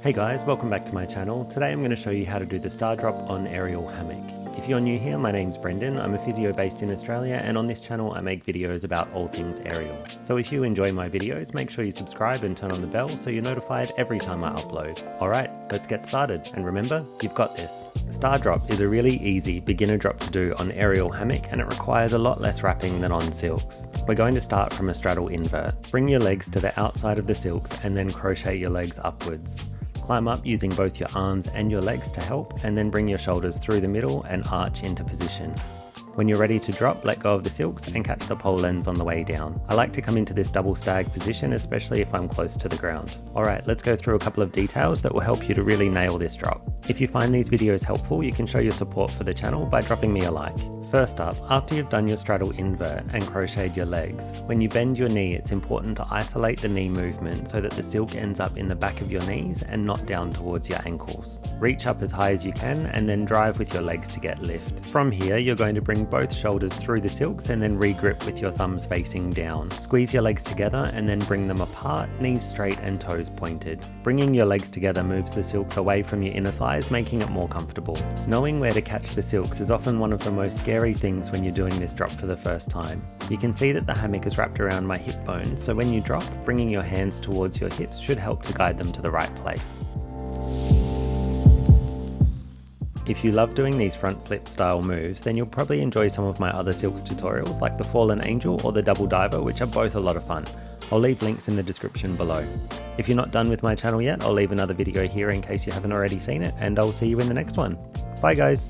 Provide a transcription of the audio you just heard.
Hey guys, welcome back to my channel. Today I'm going to show you how to do the star drop on aerial hammock. If you're new here, my name's Brendan. I'm a physio based in Australia, and on this channel I make videos about all things aerial. So if you enjoy my videos, make sure you subscribe and turn on the bell so you're notified every time I upload. Alright, let's get started, and remember, you've got this. Star drop is a really easy beginner drop to do on aerial hammock, and it requires a lot less wrapping than on silks. We're going to start from a straddle invert. Bring your legs to the outside of the silks and then crochet your legs upwards. Climb up using both your arms and your legs to help, and then bring your shoulders through the middle and arch into position. When you're ready to drop, let go of the silks and catch the pole ends on the way down. I like to come into this double stag position, especially if I'm close to the ground. Alright, let's go through a couple of details that will help you to really nail this drop. If you find these videos helpful, you can show your support for the channel by dropping me a like. First up, after you've done your straddle invert and crocheted your legs, when you bend your knee, it's important to isolate the knee movement so that the silk ends up in the back of your knees and not down towards your ankles. Reach up as high as you can and then drive with your legs to get lift. From here, you're going to bring both shoulders through the silks and then re-grip with your thumbs facing down. Squeeze your legs together and then bring them apart, knees straight and toes pointed. Bringing your legs together moves the silks away from your inner thighs, making it more comfortable. Knowing where to catch the silks is often one of the most scary things when you're doing this drop for the first time. You can see that the hammock is wrapped around my hip bone, so when you drop, bringing your hands towards your hips should help to guide them to the right place. If you love doing these front flip style moves, then you'll probably enjoy some of my other silks tutorials like the fallen angel or the double diver, which are both a lot of fun. I'll leave links in the description below. If you're not done with my channel yet, I'll leave another video here in case you haven't already seen it, and I'll see you in the next one. Bye guys!